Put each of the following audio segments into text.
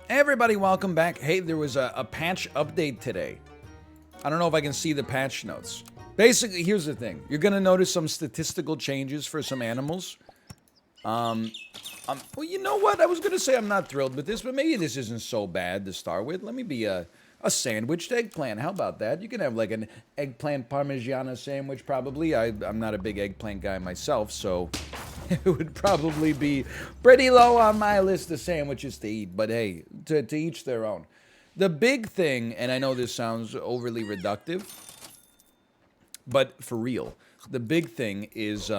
Everybody, welcome back. Hey, there was a patch update today. I don't know if I can see the patch notes. Basically, here's the thing. You're going to notice some statistical changes for some animals. Well, you know what? I was going to say I'm not thrilled with this, but maybe this isn't so bad to start with. Let me be a sandwiched eggplant. How about that? You can have like an eggplant parmigiana sandwich, probably. I'm not a big eggplant guy myself, so it would probably be pretty low on my list of sandwiches to eat. But hey, to each their own. The big thing, and I know this sounds overly reductive, but for real, the big thing is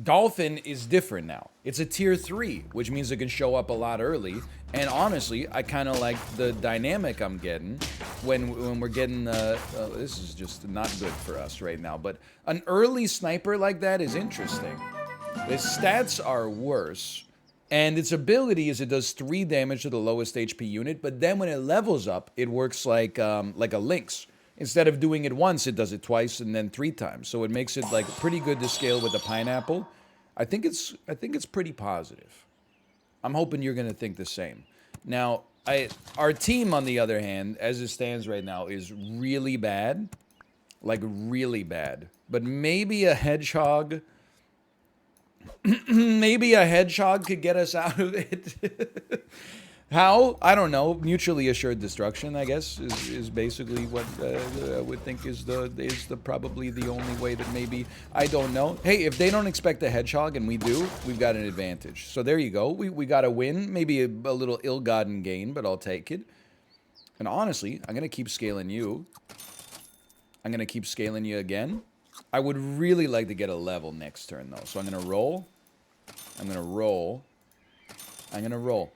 Dolphin is different now. It's a tier 3, which means it can show up a lot early. And honestly, I kind of like the dynamic I'm getting when we're getting... this is just not good for us right now. But an early sniper like that is interesting. His stats are worse. And its ability is it does 3 damage to the lowest HP unit. But then when it levels up, it works like a lynx. Instead of doing it once, it does it twice and then 3 times. So it makes it like pretty good to scale with the pineapple. I think it's pretty positive. I'm hoping you're gonna think the same. Now, our team, on the other hand, as it stands right now, is really bad. Like really bad. But maybe a hedgehog. Maybe a hedgehog could get us out of it. How? I don't know. Mutually assured destruction, I guess, is basically what I would think is the probably the only way that maybe, I don't know. Hey, if they don't expect a hedgehog and we do, we've got an advantage. So there you go. We got a win. Maybe a little ill-gotten gain, but I'll take it. And honestly, I'm going to keep scaling you. I'm going to keep scaling you again. I would really like to get a level next turn, though. So I'm going to roll. I'm going to roll. I'm going to roll.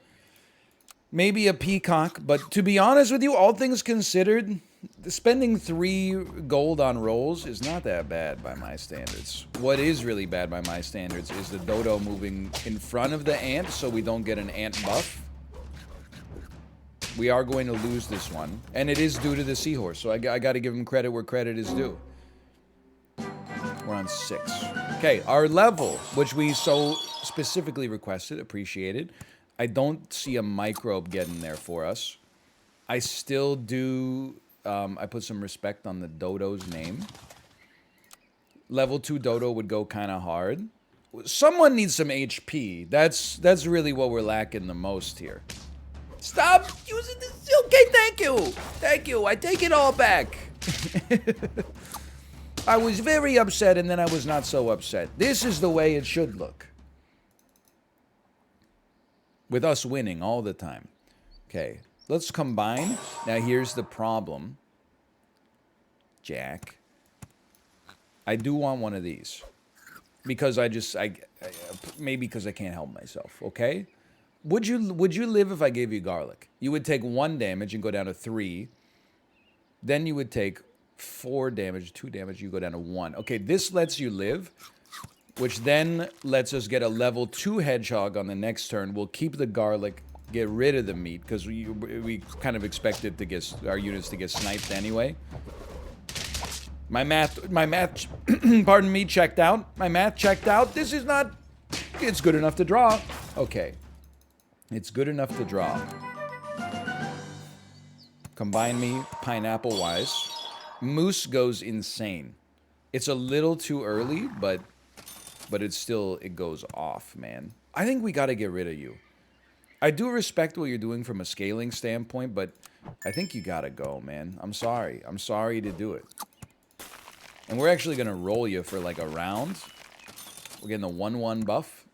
Maybe a peacock, but to be honest with you, all things considered, spending 3 gold on rolls is not that bad by my standards. What is really bad by my standards is the dodo moving in front of the ant so we don't get an ant buff. We are going to lose this one, and it is due to the seahorse, so I got to give him credit where credit is due. We're on 6. Okay, our level, which we so specifically requested, appreciated. I don't see a microbe getting there for us. I still do... I put some respect on the dodo's name. Level 2 dodo would go kind of hard. Someone needs some HP. That's really what we're lacking the most here. Stop using this... Okay, thank you. Thank you. I take it all back. I was very upset, and then I was not so upset. This is the way it should look. With us winning all the time. Okay, let's combine. Now here's the problem. Jack. I do want one of these. Because maybe because I can't help myself, okay? Would you live if I gave you garlic? You would take 1 damage and go down to 3. Then you would take 4 damage, 2 damage, you go down to 1. Okay, this lets you live. Which then lets us get a level 2 hedgehog on the next turn. We'll keep the garlic, get rid of the meat, because we kind of expected to get our units to get sniped anyway. My math, pardon me, checked out. My math checked out. This is not, it's good enough to draw. Okay. It's good enough to draw. Combine me, pineapple-wise. Moose goes insane. It's a little too early, but it's still, it goes off, man. I think we got to get rid of you. I do respect what you're doing from a scaling standpoint, but I think you got to go, man. I'm sorry. I'm sorry to do it. And we're actually going to roll you for like a round. We're getting a 1-1 buff.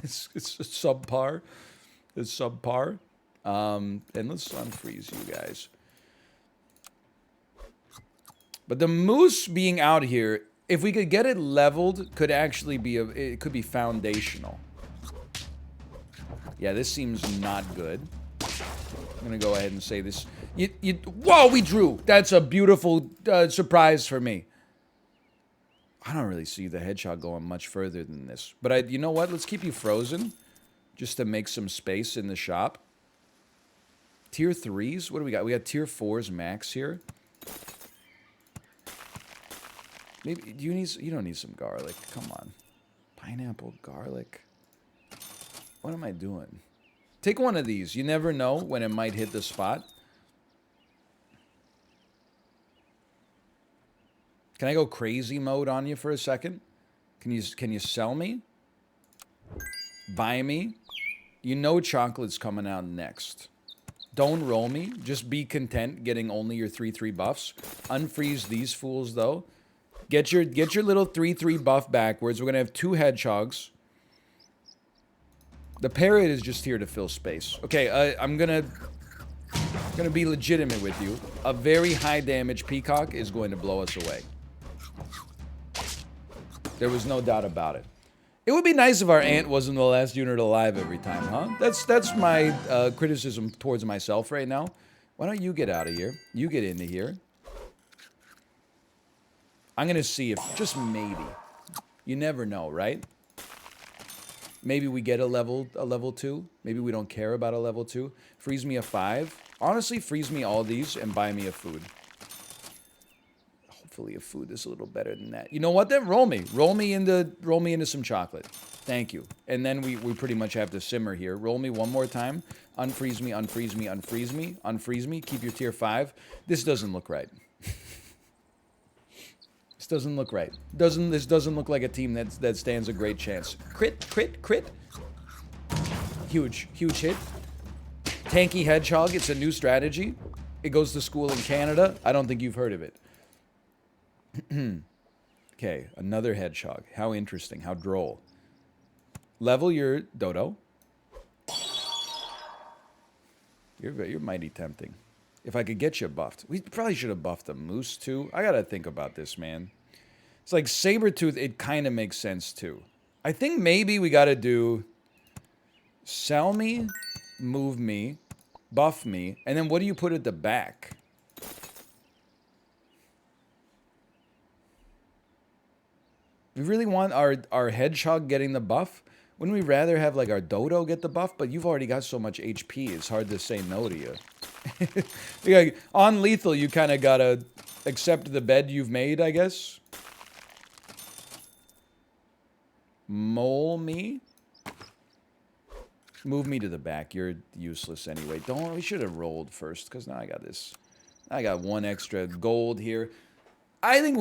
it's subpar. It's subpar. And let's unfreeze you guys. But the moose being out here, if we could get it leveled, could actually be it could be foundational. Yeah, this seems not good. I'm gonna go ahead and say this. Whoa, we drew. That's a beautiful surprise for me. I don't really see the hedgehog going much further than this. But you know what? Let's keep you frozen, just to make some space in the shop. Tier 3s. What do we got? We got tier 4s max here. Maybe you don't need some garlic. Come on. Pineapple, garlic. What am I doing? Take one of these. You never know when it might hit the spot. Can I go crazy mode on you for a second? Can you sell me? Buy me? You know chocolate's coming out next. Don't roll me. Just be content getting only your 3/3 buffs. Unfreeze these fools though. Get your little 3/3 buff backwards. We're gonna have 2 hedgehogs. The parrot is just here to fill space. Okay, I'm gonna be legitimate with you. A very high damage peacock is going to blow us away. There was no doubt about it. It would be nice if our ant wasn't the last unit alive every time, huh? That's my criticism towards myself right now. Why don't you get out of here? You get into here. I'm gonna see if, just maybe. You never know, right? Maybe we get a level 2. Maybe we don't care about a level 2. Freeze me a 5. Honestly, freeze me all these and buy me a food. Hopefully a food is a little better than that. You know what then? Roll me. Roll me into some chocolate. Thank you. And then we pretty much have to simmer here. Roll me one more time. Unfreeze me, unfreeze me, unfreeze me, unfreeze me. Keep your tier 5. This doesn't look right. This doesn't look right. This doesn't look like a team that stands a great chance. Crit, crit, crit. Huge, huge hit. Tanky hedgehog. It's a new strategy. It goes to school in Canada. I don't think you've heard of it. Okay, another hedgehog. How interesting. How droll. Level your dodo. You're mighty tempting. If I could get you buffed. We probably should have buffed a moose too. I gotta think about this, man. It's like sabertooth, it kind of makes sense too. I think maybe we gotta do sell me, move me, buff me, and then what do you put at the back? We really want our hedgehog getting the buff? Wouldn't we rather have like our dodo get the buff? But you've already got so much HP, it's hard to say no to you. Like, on lethal, you kind of gotta accept the bed you've made, I guess. Mole me? Move me to the back. You're useless anyway. We should have rolled first, because now I got this. I got 1 extra gold here. I think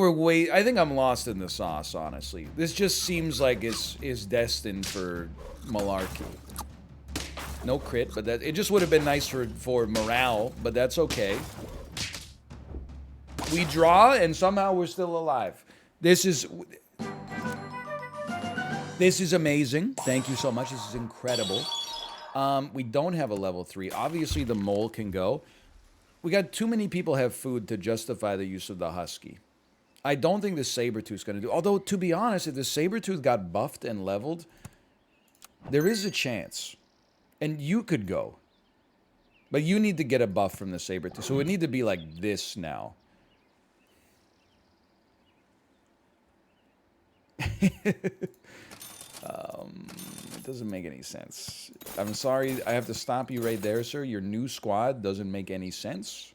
I'm lost in the sauce, honestly. This just seems like is destined for malarkey. No crit, but it just would have been nice for morale, but that's okay. We draw, and somehow we're still alive. This is amazing. Thank you so much. This is incredible. We don't have a level 3. Obviously, the mole can go. We got too many people have food to justify the use of the husky. I don't think the sabertooth's going to do. Although, to be honest, if the sabertooth got buffed and leveled, there is a chance. And you could go. But you need to get a buff from the sabertooth. So it would need to be like this now. It doesn't make any sense. I'm sorry, I have to stop you right there, sir. Your new squad doesn't make any sense.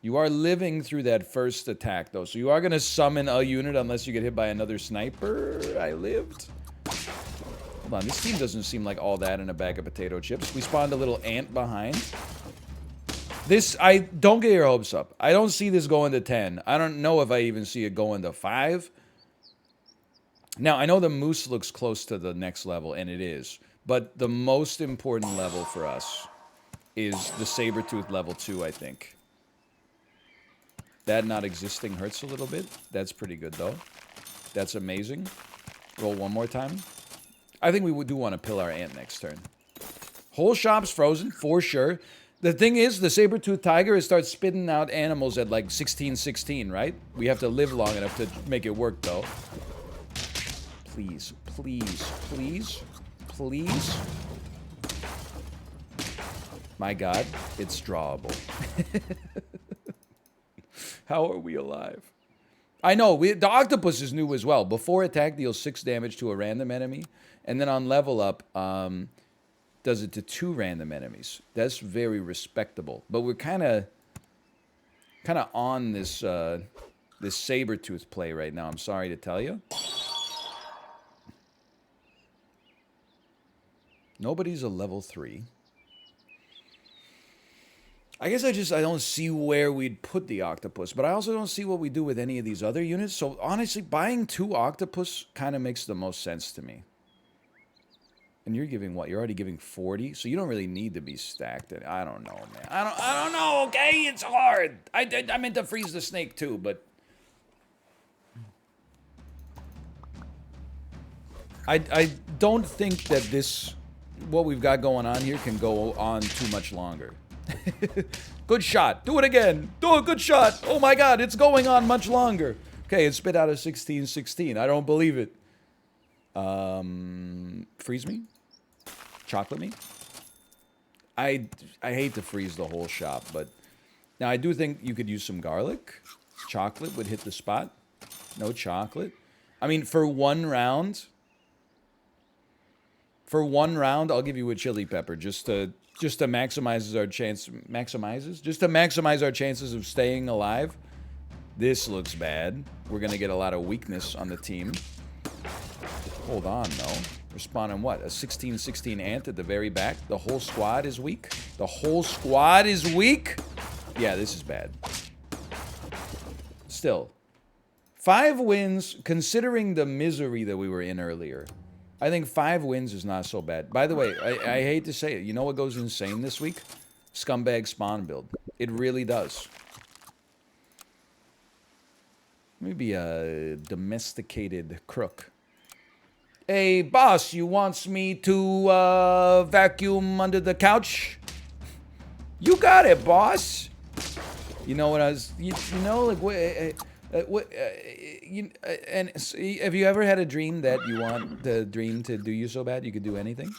You are living through that first attack, though. So you are going to summon a unit unless you get hit by another sniper. I lived. Hold on, this team doesn't seem like all that in a bag of potato chips. We spawned a little ant behind. Don't get your hopes up. I don't see this going to 10. I don't know if I even see it going to 5. Now, I know the moose looks close to the next level, and it is. But the most important level for us is the sabertooth level 2, I think. That not existing hurts a little bit. That's pretty good, though. That's amazing. Roll one more time. I think we do want to pill our ant next turn. Whole shop's frozen, for sure. The thing is, the saber-toothed tiger starts spitting out animals at like 16-16, right? We have to live long enough to make it work, though. Please, please, please, please. My God, it's drawable. How are we alive? I know, the octopus is new as well. Before attack, deals 6 damage to a random enemy. And then on level up, does it to 2 random enemies. That's very respectable. But we're kind of on this this saber-tooth play right now, I'm sorry to tell you. Nobody's a level 3. I guess I don't see where we'd put the octopus, but I also don't see what we do with any of these other units. So honestly, buying 2 octopus kind of makes the most sense to me. And you're giving what? You're already giving 40, so you don't really need to be stacked. I don't know, man. I don't know. Okay, it's hard. I meant to freeze the snake too, but I don't think that this, what we've got going on here, can go on too much longer. Good shot. Do it again. Do a good shot. Oh my God, it's going on much longer. Okay, it spit out a 16-16. I don't believe it. Freeze me? Chocolate me? I hate to freeze the whole shop, but now I do think you could use some garlic. Chocolate would hit the spot. No chocolate. I mean, for one round, I'll give you a chili pepper just to maximize our chances of staying alive. This looks bad. We're gonna get a lot of weakness on the team. Hold on, though. We're spawning what? A 16-16 ant at the very back. The whole squad is weak. The whole squad is weak. Yeah, this is bad. Still, 5 wins, considering the misery that we were in earlier. I think 5 wins is not so bad. By the way, I hate to say it. You know what goes insane this week? Scumbag spawn build. It really does. Maybe a domesticated crook. Hey, boss, you wants me to vacuum under the couch? You got it, boss. You know what I was... You know, like... and have you ever had a dream that you want the dream to do you so bad you could do anything?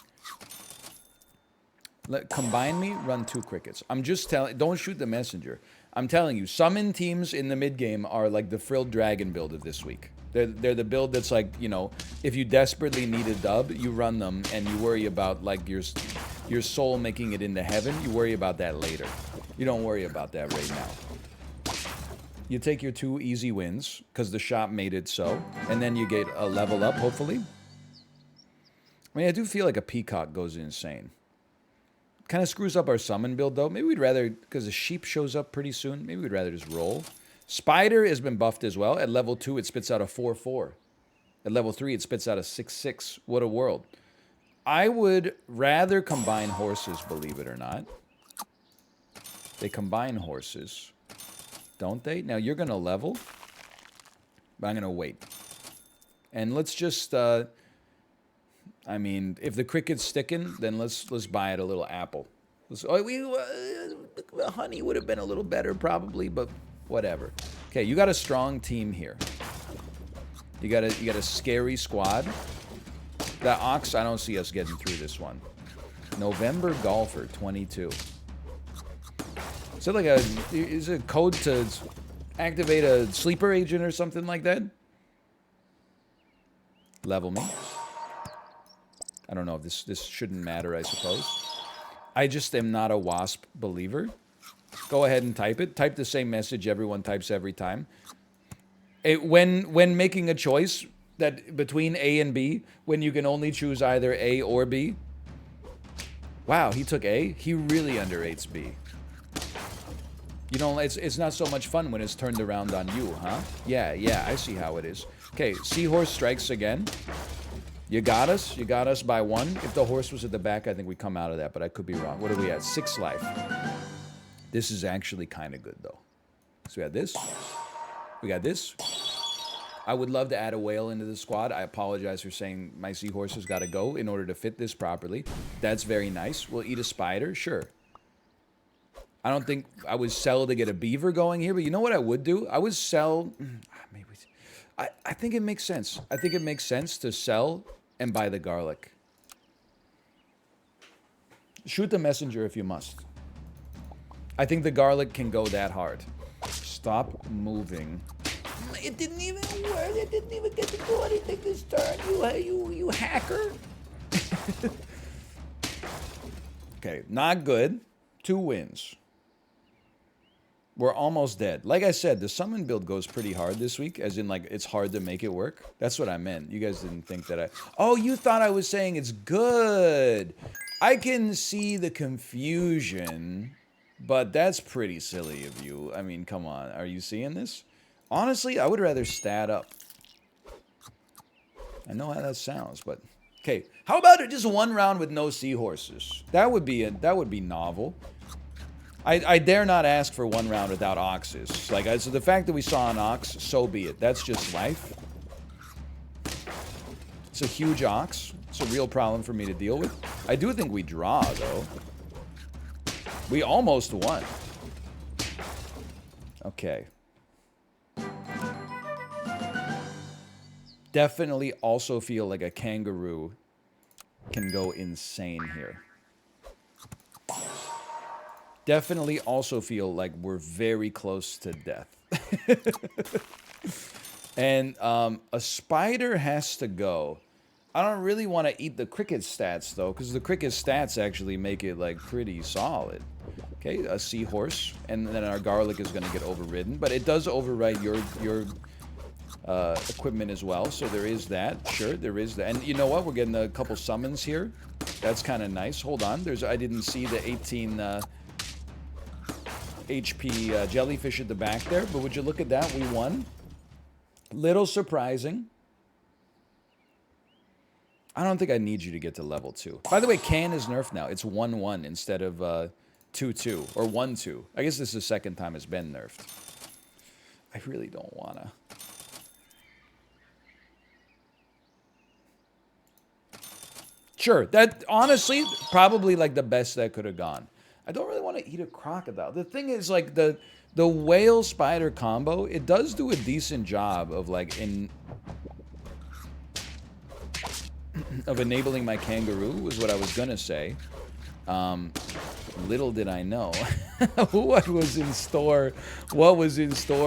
Combine me, run 2 crickets. I'm just telling... Don't shoot the messenger. I'm telling you, summon teams in the mid-game are like the frilled dragon build of this week. They're the build that's like, you know, if you desperately need a dub, you run them and you worry about, like, your soul making it into heaven. You worry about that later. You don't worry about that right now. You take your 2 easy wins, because the shop made it so, and then you get a level up, hopefully. I mean, I do feel like a peacock goes insane. Kind of screws up our summon build, though. Maybe we'd rather, because a sheep shows up pretty soon, maybe we'd rather just roll. Spider has been buffed as well. At level 2, it spits out a 4-4. At level 3, it spits out a 6-6. What a world. I would rather combine horses, believe it or not. They combine horses. Don't they? Now, you're going to level, but I'm going to wait. And let's just, I mean, if the cricket's sticking, then let's buy it a little apple. Honey would have been a little better, probably, but whatever. Okay, you got a strong team here. You got a scary squad. That ox, I don't see us getting through this one. November Golfer, 22. Is that like is it a code to activate a sleeper agent or something like that? Level me. I don't know if this shouldn't matter, I suppose. I just am not a wasp believer. Go ahead and type it. Type the same message everyone types every time. When making a choice that between A and B, when you can only choose either A or B. Wow, he took A. He really underrates B. You know, it's not so much fun when it's turned around on you, huh? Yeah, I see how it is. Okay, seahorse strikes again. You got us. You got us by 1. If the horse was at the back, I think we come out of that, but I could be wrong. What are we at? 6 life. This is actually kind of good, though. So we got this. We got this. I would love to add a whale into the squad. I apologize for saying my seahorse has got to go in order to fit this properly. That's very nice. We'll eat a spider. Sure. I don't think I would sell to get a beaver going here, but you know what I would do? I would sell... Maybe... I think it makes sense. I think it makes sense to sell and buy the garlic. Shoot the messenger if you must. I think the garlic can go that hard. Stop moving. It didn't even work. It didn't even get to do anything this turn. You hacker. Okay, not good. 2 wins. We're almost dead. Like I said, the summon build goes pretty hard this week, as in, like, it's hard to make it work. That's what I meant. You guys didn't think that I... Oh, you thought I was saying it's good. I can see the confusion, but that's pretty silly of you. I mean, come on. Are you seeing this? Honestly, I would rather stat up. I know how that sounds, but... Okay, how about it just one round with no seahorses? That would be novel. I dare not ask for one round without oxes. Like, so the fact that we saw an ox, so be it. That's just life. It's a huge ox. It's a real problem for me to deal with. I do think we draw, though. We almost won. Okay. Definitely also feel like a kangaroo can go insane here. Definitely also feel like we're very close to death. And a spider has to go. I don't really want to eat the cricket stats, though, because the cricket stats actually make it, like, pretty solid. Okay, a seahorse, and then our garlic is going to get overridden. But it does override your equipment as well, so there is that. Sure, there is that. And you know what? We're getting a couple summons here. That's kind of nice. Hold on. I didn't see the 18... HP jellyfish at the back there, but would you look at that? We won. Little surprising. I don't think I need you to get to level 2. By the way, can is nerfed now. It's 1-1 instead of 2-2 or 1-2. I guess this is the second time it's been nerfed. I really don't wanna. Sure, that honestly probably like the best that could have gone. I don't really want to eat a crocodile. The thing is, like, the whale spider combo, it does do a decent job of, like, of enabling my kangaroo, was what I was gonna say. Little did I know what was in store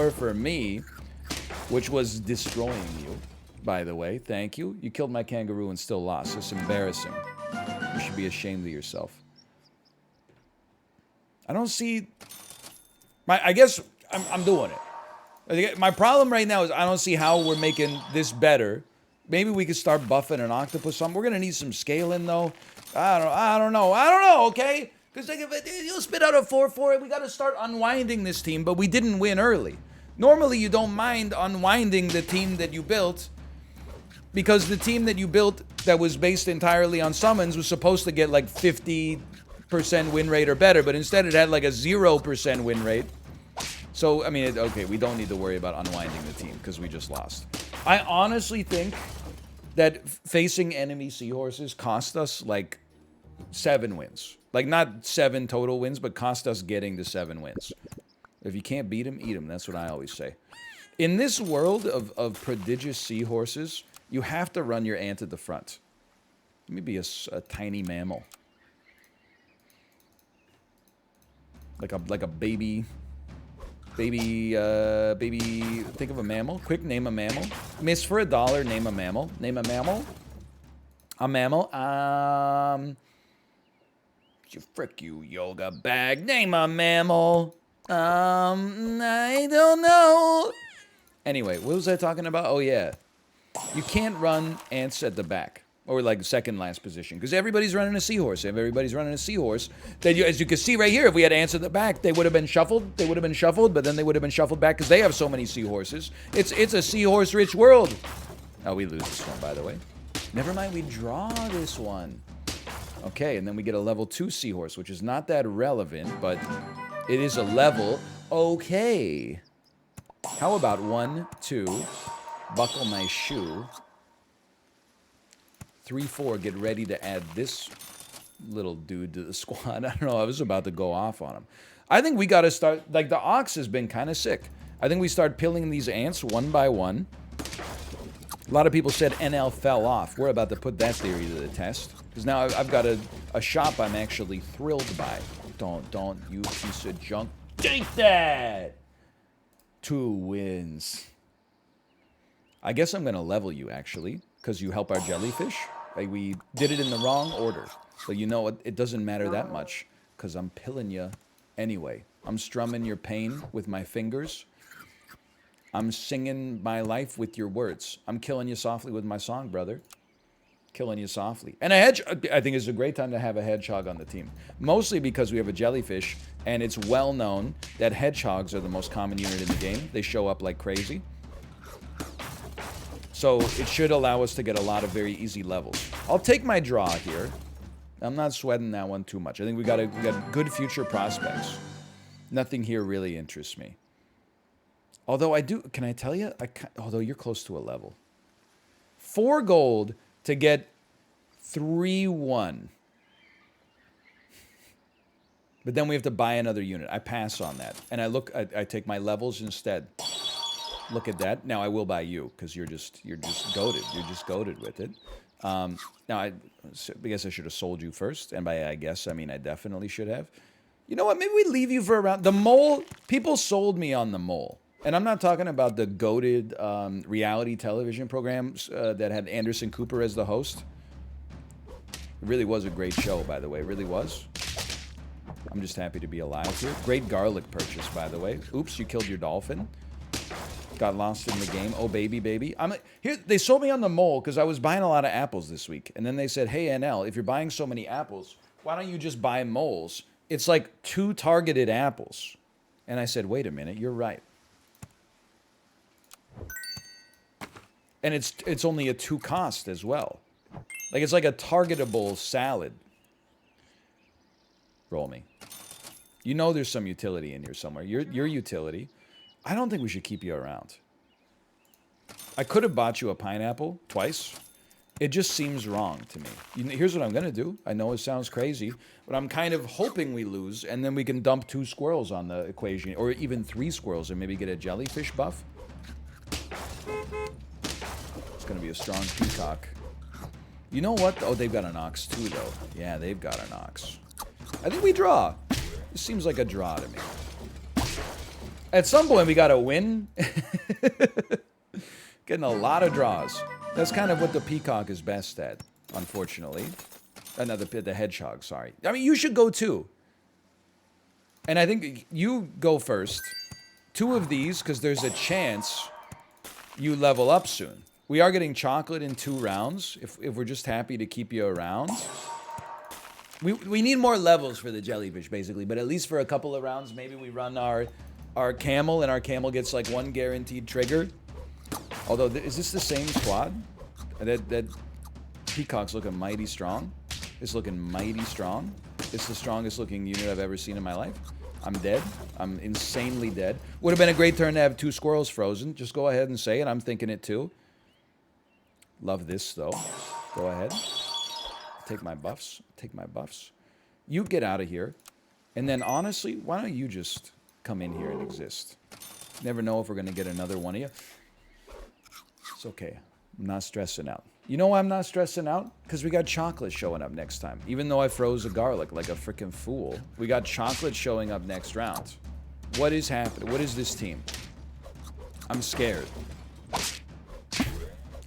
for me, which was destroying you, by the way. Thank you. You killed my kangaroo and still lost. It's embarrassing. You should be ashamed of yourself. I don't see... I guess I'm doing it. My problem right now is I don't see how we're making this better. Maybe we could start buffing an octopus something. We're going to need some scaling, though. I don't know, okay? Because you'll spit out a 4-4, we got to start unwinding this team, but we didn't win early. Normally, you don't mind unwinding the team that you built, because the team that you built that was based entirely on summons was supposed to get like 50% win rate or better, but instead it had like a 0% win rate. So, I mean, okay, we don't need to worry about unwinding the team because we just lost. I honestly think that facing enemy seahorses cost us like 7 wins. Like, not 7 total wins, but cost us getting to 7 wins. If you can't beat them, eat them. That's what I always say. In this world of prodigious seahorses, you have to run your ant at the front. Let me be a tiny mammal. Like a baby, think of a mammal. Quick, name a mammal. Miss for $1, name a mammal. Name a mammal. A mammal. Frick you, yoga bag. Name a mammal. I don't know. Anyway, what was I talking about? Oh, yeah. You can't run ants at the back. Or like second last position. Because everybody's running a seahorse. If everybody's running a seahorse, then as you can see right here, if we had ants at the back, they would have been shuffled. They would have been shuffled, but then they would have been shuffled back because they have so many seahorses. It's a seahorse-rich world. Oh, we lose this one, by the way. Never mind, we draw this one. Okay, and then we get a level 2 seahorse, which is not that relevant, but it is a level. Okay. How about 1, 2, buckle my shoe. 3, 4, get ready to add this little dude to the squad. I don't know, I was about to go off on him. I think we got to start, like, the ox has been kind of sick. I think we start pilling these ants one by one. A lot of people said NL fell off. We're about to put that theory to the test. Because now I've got a shop I'm actually thrilled by. Don't, you piece of junk. Take that! 2 wins. I guess I'm going to level you, actually, because you help our jellyfish. Like, we did it in the wrong order. So you know what? It doesn't matter that much, because I'm pilling you Anyway, I'm strumming your pain with my fingers. I'm singing my life with your words. I'm killing you softly with my song, brother. Killing you softly. And a hedgehog, I think it's a great time to have a hedgehog on the team. Mostly because we have a jellyfish, and it's well known that hedgehogs are the most common unit in the game. They show up like crazy. So it should allow us to get a lot of very easy levels. I'll take my draw here. I'm not sweating that one too much. I think we got good future prospects. Nothing here really interests me. Although I do, can I tell you? Although you're close to a level. 4 gold to get 3-1. But then we have to buy another unit. I pass on that. And I take my levels instead. Look at that. Now I will buy you, because you're just goated. You're just goated with it. Now I guess I should have sold you first. And by I guess, I mean I definitely should have. You know what? Maybe we leave you for a round. The mole, people sold me on the mole. And I'm not talking about the goated reality television programs that had Anderson Cooper as the host. It really was a great show, by the way. It really was. I'm just happy to be alive here. Great garlic purchase, by the way. Oops, you killed your dolphin. Got lost in the game. Oh, baby, baby. Here, they sold me on the mole because I was buying a lot of apples this week. And then they said, hey, NL, if you're buying so many apples, why don't you just buy moles? It's like 2 targeted apples. And I said, wait a minute, you're right. And it's only a 2 cost as well. Like, it's like a targetable salad. Roll me. You know there's some utility in here somewhere. Your utility. I don't think we should keep you around. I could have bought you a pineapple twice. It just seems wrong to me. Here's what I'm going to do. I know it sounds crazy, but I'm kind of hoping we lose, and then we can dump 2 squirrels on the equation, or even 3 squirrels, and maybe get a jellyfish buff. It's going to be a strong peacock. You know what? Oh, they've got an ox too, though. Yeah, they've got an ox. I think we draw. This seems like a draw to me. At some point, we got to win. Getting a lot of draws. That's kind of what the peacock is best at, unfortunately. The hedgehog, sorry. I mean, you should go too. And I think you go first. 2 of these, because there's a chance you level up soon. We are getting chocolate in 2 rounds, if we're just happy to keep you around. We need more levels for the jellyfish, basically. But at least for a couple of rounds, maybe we run our camel, and our camel gets like 1 guaranteed trigger. Although, is this the same squad? That peacock's looking mighty strong. It's looking mighty strong. It's the strongest looking unit I've ever seen in my life. I'm dead. I'm insanely dead. Would have been a great turn to have 2 squirrels frozen. Just go ahead and say it. I'm thinking it too. Love this, though. Go ahead. Take my buffs. Take my buffs. You get out of here. And then, honestly, why don't you just come in here and exist? Never know if we're going to get another one of you. It's okay. I'm not stressing out. You know why I'm not stressing out? Because we got chocolate showing up next time. Even though I froze a garlic like a freaking fool, we got chocolate showing up next round. What is happening? What is this team? I'm scared.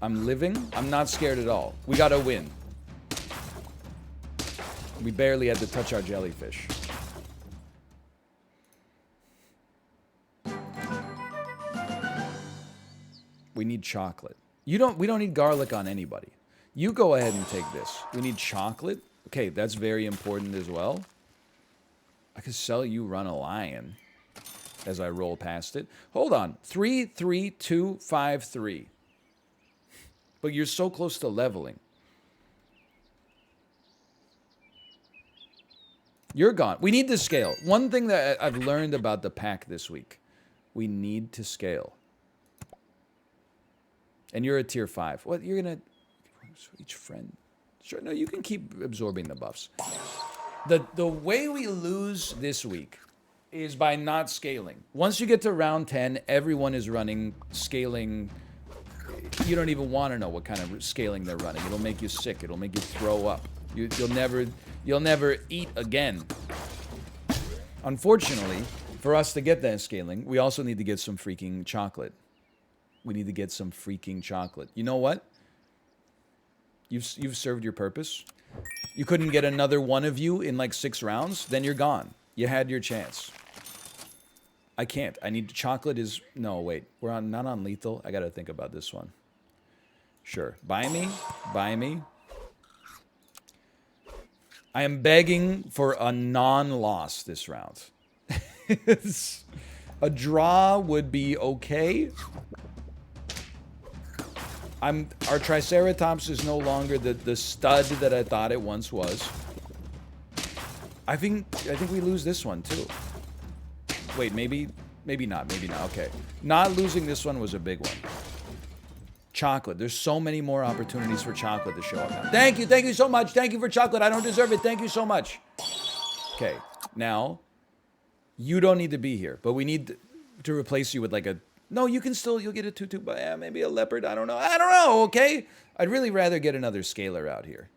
I'm living. I'm not scared at all. We got to win. We barely had to touch our jellyfish. We need chocolate. We don't need garlic on anybody. You go ahead and take this. We need chocolate. Okay, that's very important as well. I could sell you Run a Lion as I roll past it. Hold on. 3, 3, 2, 5, 3. But you're so close to leveling. You're gone. We need to scale. One thing that I've learned about the pack this week. We need to scale. And you're a tier 5. What, you're going to... Each friend... Sure, no, you can keep absorbing the buffs. The way we lose this week is by not scaling. Once you get to round 10, everyone is running scaling. You don't even want to know what kind of scaling they're running. It'll make you sick. It'll make you throw up. You'll never eat again. Unfortunately, for us to get that scaling, we also need to get some freaking chocolate. We need to get some freaking chocolate. You know what? You've served your purpose. You couldn't get another one of you in like 6 rounds, then you're gone. You had your chance. I can't. I need chocolate is... No, wait. We're on not on lethal. I got to think about this one. Sure. Buy me. Buy me. I am begging for a non-loss this round. A draw would be okay. Our Triceratops is no longer the stud that I thought it once was. I think we lose this one too. Wait, maybe not. Maybe not. Okay. Not losing this one was a big one. Chocolate. There's so many more opportunities for chocolate to show up now. Thank you so much. Thank you for chocolate. I don't deserve it. Thank you so much. Okay, now, you don't need to be here, but we need to replace you with like a... No, you can still, you'll get a tutu, but yeah, maybe a leopard. I don't know, okay? I'd really rather get another scalar out here.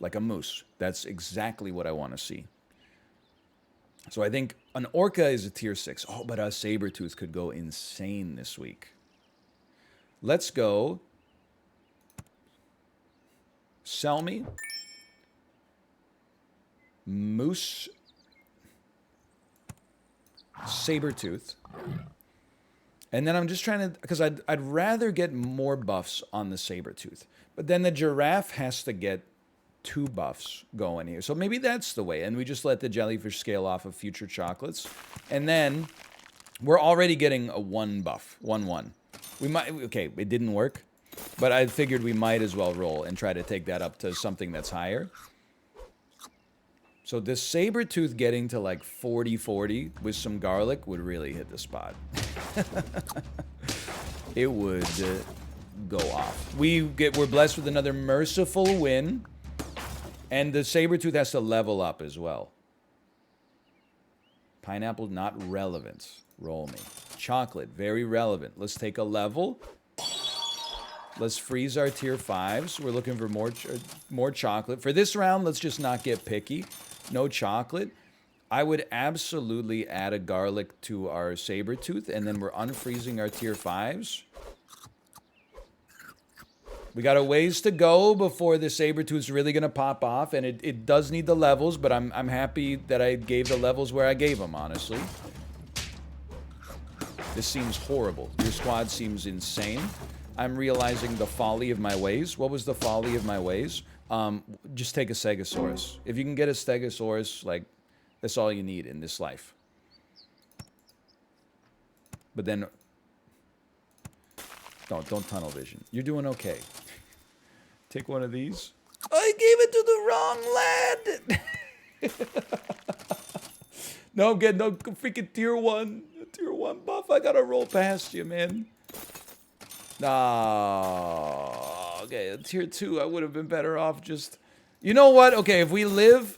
Like a moose. That's exactly what I want to see. So I think an orca is a tier 6. Oh, but a sabertooth could go insane this week. Let's go. Sell me. Moose. Sabertooth. And then I'm just trying to... Because I'd rather get more buffs on the sabertooth. But then the giraffe has to get 2 buffs going here. So maybe that's the way. And we just let the jellyfish scale off of future chocolates. And then we're already getting a 1 buff. 1-1. We might... Okay, it didn't work. But I figured we might as well roll and try to take that up to something that's higher. So this sabertooth getting to like 40-40 with some garlic would really hit the spot. It would go off. We're blessed with another merciful win. And the sabertooth has to level up as well. Pineapple, not relevant. Roll me. Chocolate, very relevant. Let's take a level. Let's freeze our tier 5s. We're looking for more chocolate. For this round, let's just not get picky. No chocolate. I would absolutely add a garlic to our sabertooth, and then we're unfreezing our tier 5s. We got a ways to go before the sabertooth's really going to pop off, and it does need the levels, but I'm happy that I gave the levels where I gave them, honestly. This seems horrible. Your squad seems insane. I'm realizing the folly of my ways. What was the folly of my ways? Just take a stegosaurus. If you can get a stegosaurus, like, that's all you need in this life. But then... Don't tunnel vision. You're doing okay. Take one of these. I gave it to the wrong lad! No, I'm getting no freaking tier 1. Tier 1 buff. I gotta roll past you, man. Ah, okay, tier 2, I would have been better off just... You know what? Okay, if we live,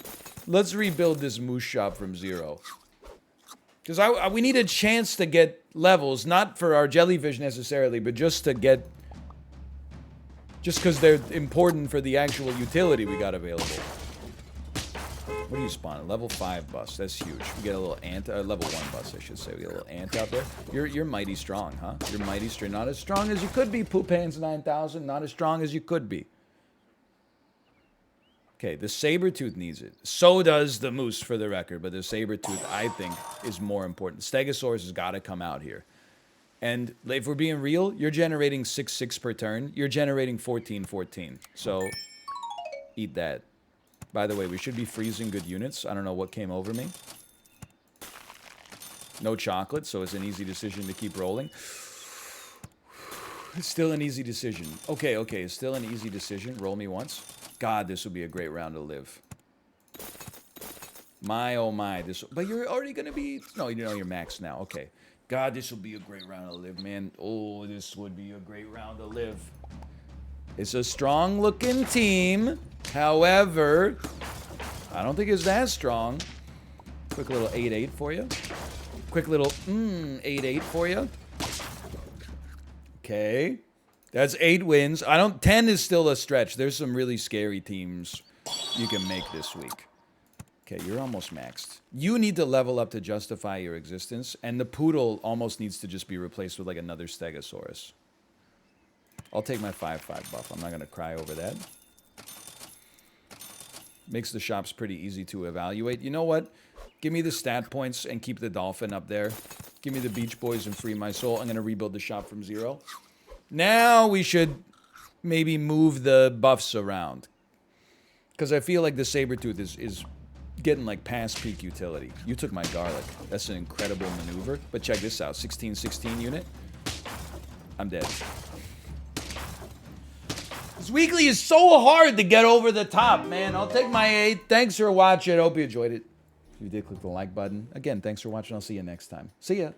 let's rebuild this moose shop from 0. Because we need a chance to get levels, not for our jellyfish necessarily, but just to get... Just because they're important for the actual utility we got available. What do you spawn? Level 5 bus. That's huge. We get a little ant... level 1 bus, I should say. We get a little ant out there. You're mighty strong, huh? You're mighty strong. Not as strong as you could be, Poop Hands 9000. Not as strong as you could be. Okay, the sabertooth needs it. So does the moose, for the record. But the sabertooth, I think, is more important. Stegosaurus has got to come out here. And if we're being real, you're generating 6-6 per turn. You're generating 14-14. So, eat that. By the way, we should be freezing good units. I don't know what came over me. No chocolate, so it's an easy decision to keep rolling. It's still an easy decision. Okay, it's still an easy decision. Roll me once. God, this would be a great round to live. My, oh my. But you're already going to be... No, you know you're maxed now. Okay. God, this will be a great round to live, man. Oh, this would be a great round to live. It's a strong-looking team. However, I don't think it's that strong. Quick little 8-8 for you. Quick little 8-8 for you. Okay. That's 8 wins. 10 is still a stretch. There's some really scary teams you can make this week. Okay, you're almost maxed. You need to level up to justify your existence, and the poodle almost needs to just be replaced with like another stegosaurus. I'll take my 5-5 buff. I'm not going to cry over that. Makes the shops pretty easy to evaluate. You know what? Give me the stat points and keep the dolphin up there. Give me the Beach Boys and free my soul. I'm going to rebuild the shop from 0. Now we should maybe move the buffs around. Because I feel like the sabertooth is getting like past peak utility. You took my garlic. That's an incredible maneuver. But check this out. 16-16 unit. I'm dead. This weekly is so hard to get over the top, man. I'll take my 8. Thanks for watching. Hope you enjoyed it. If you did, click the like button. Again, thanks for watching. I'll see you next time. See ya.